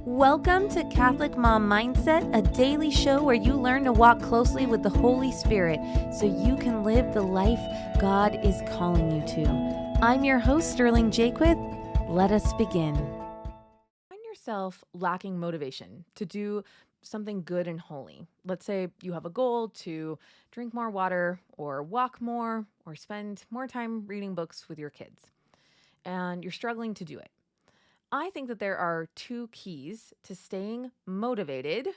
Welcome to Catholic Mom Mindset, a daily show where you learn to walk closely with the Holy Spirit so you can live the life God is calling you to. I'm your host, Sterling Jaquith. Let us begin. Find yourself lacking motivation to do something good and holy. Let's say you have a goal to drink more water or walk more or spend more time reading books with your kids, and you're struggling to do it. I think that there are two keys to staying motivated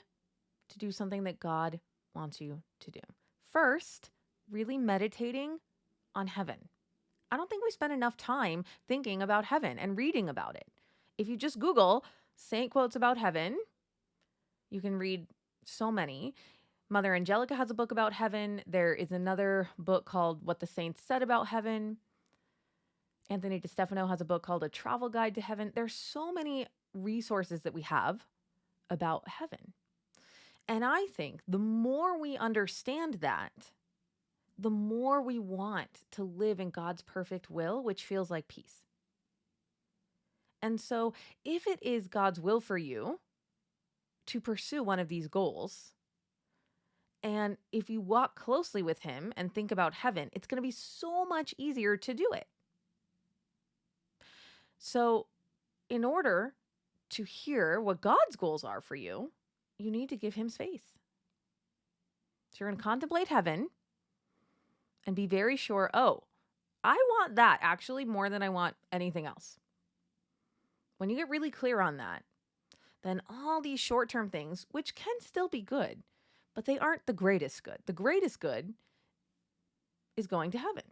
to do something that God wants you to do. First, really meditating on heaven. I don't think we spend enough time thinking about heaven and reading about it. If you just Google saint quotes about heaven, you can read so many. Mother Angelica has a book about heaven. There is another book called What the Saints Said About Heaven. Anthony DeStefano has a book called A Travel Guide to Heaven. There's so many resources that we have about heaven. And I think the more we understand that, the more we want to live in God's perfect will, which feels like peace. And so if it is God's will for you to pursue one of these goals, and if you walk closely with him and think about heaven, it's going to be so much easier to do it. So in order to hear what God's goals are for you, you need to give him space. So you're going to contemplate heaven and be very sure, oh, I want that actually more than I want anything else. When you get really clear on that, then all these short-term things, which can still be good, but they aren't the greatest good. The greatest good is going to heaven.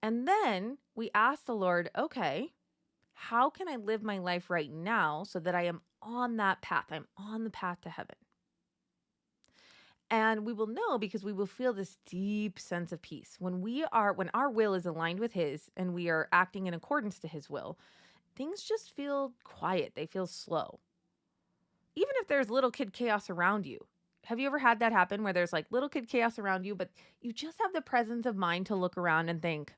And then we ask the Lord, okay, how can I live my life right now so that I am on that path? I'm on the path to heaven. And we will know because we will feel this deep sense of peace. When our will is aligned with his and we are acting in accordance to his will, things just feel quiet. They feel slow. Even if there's little kid chaos around you. Have you ever had that happen where there's like little kid chaos around you, but you just have the presence of mind to look around and think,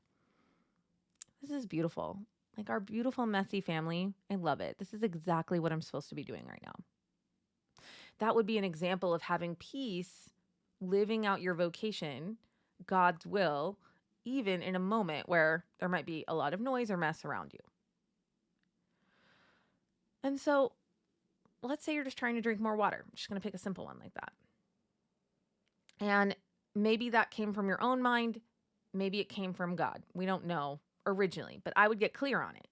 this is beautiful. Like our beautiful, messy family. I love it. This is exactly what I'm supposed to be doing right now. That would be an example of having peace, living out your vocation, God's will, even in a moment where there might be a lot of noise or mess around you. And so let's say you're just trying to drink more water. I'm just going to pick a simple one like that. And maybe that came from your own mind. Maybe it came from God. We don't know originally, but I would get clear on it.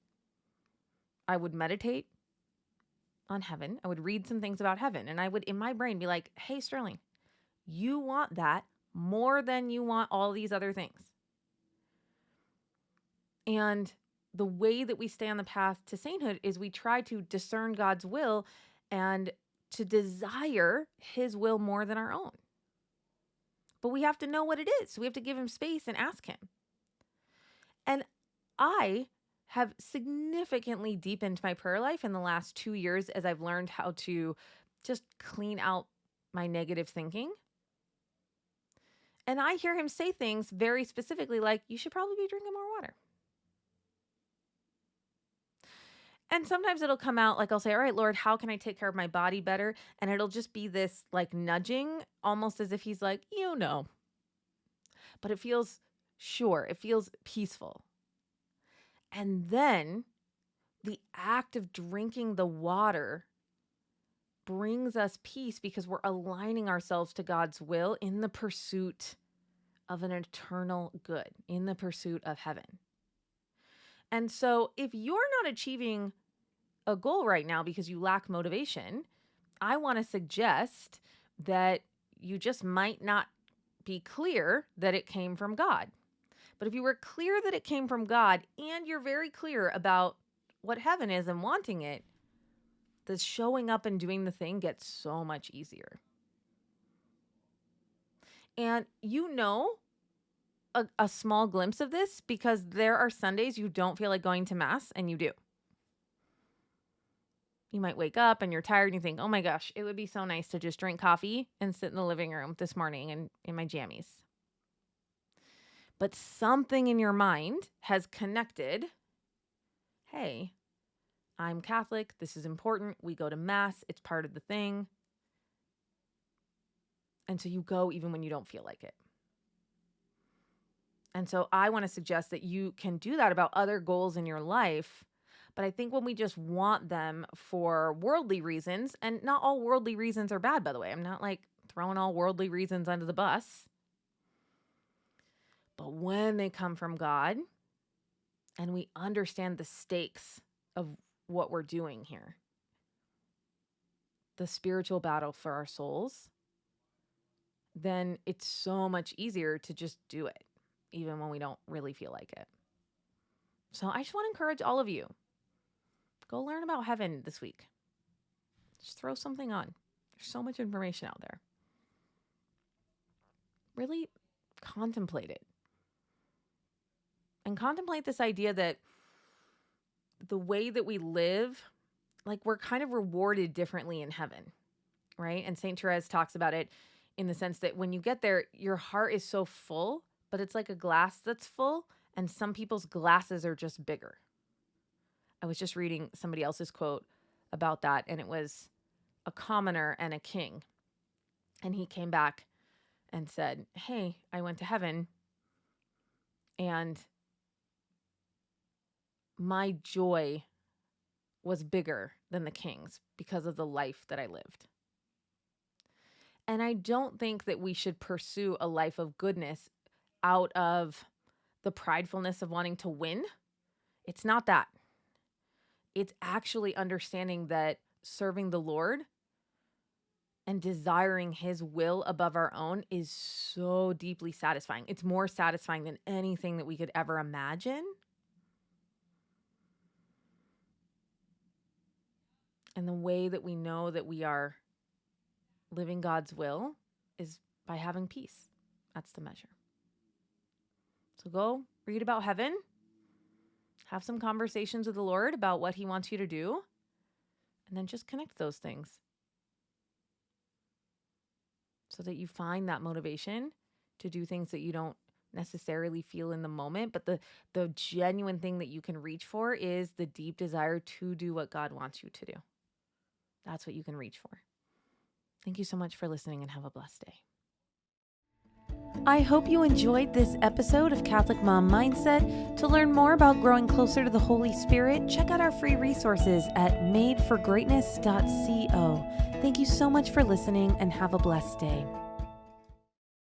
I would meditate on heaven. I would read some things about heaven, and I would, in my brain, be like, hey, Sterling, you want that more than you want all these other things. And the way that we stay on the path to sainthood is we try to discern God's will and to desire his will more than our own. But we have to know what it is. So we have to give him space and ask him. And I have significantly deepened my prayer life in the last 2 years as I've learned how to just clean out my negative thinking. And I hear him say things very specifically like, you should probably be drinking more water. And sometimes it'll come out like I'll say, all right, Lord, how can I take care of my body better? And it'll just be this like nudging, almost as if he's like, you know. But it feels sure. It feels peaceful. And then the act of drinking the water brings us peace because we're aligning ourselves to God's will in the pursuit of an eternal good, in the pursuit of heaven. And so if you're not achieving a goal right now because you lack motivation, I want to suggest that you just might not be clear that it came from God. But if you were clear that it came from God and you're very clear about what heaven is and wanting it, the showing up and doing the thing gets so much easier. And you know a small glimpse of this because there are Sundays you don't feel like going to Mass and you do. You might wake up and you're tired and you think, oh my gosh, it would be so nice to just drink coffee and sit in the living room this morning and in my jammies. But something in your mind has connected, hey, I'm Catholic. This is important. We go to Mass. It's part of the thing. And so you go even when you don't feel like it. And so I want to suggest that you can do that about other goals in your life. But I think when we just want them for worldly reasons, and not all worldly reasons are bad, by the way. I'm not like throwing all worldly reasons under the bus. But when they come from God and we understand the stakes of what we're doing here, the spiritual battle for our souls, then it's so much easier to just do it, even when we don't really feel like it. So I just want to encourage all of you, go learn about heaven this week. Just throw something on. There's so much information out there. Really contemplate it. And contemplate this idea that the way that we live, like we're kind of rewarded differently in heaven, right? And St. Therese talks about it in the sense that when you get there, your heart is so full, but it's like a glass that's full, and some people's glasses are just bigger. I was just reading somebody else's quote about that, and it was a commoner and a king. And he came back and said, hey, I went to heaven, and my joy was bigger than the king's because of the life that I lived. And I don't think that we should pursue a life of goodness out of the pridefulness of wanting to win. It's not that. It's actually understanding that serving the Lord and desiring his will above our own is so deeply satisfying. It's more satisfying than anything that we could ever imagine. And the way that we know that we are living God's will is by having peace. That's the measure. So go read about heaven. Have some conversations with the Lord about what he wants you to do. And then just connect those things so that you find that motivation to do things that you don't necessarily feel in the moment. But the genuine thing that you can reach for is the deep desire to do what God wants you to do. That's what you can reach for. Thank you so much for listening, and have a blessed day. I hope you enjoyed this episode of Catholic Mom Mindset. To learn more about growing closer to the Holy Spirit, check out our free resources at madeforgreatness.co. Thank you so much for listening, and have a blessed day.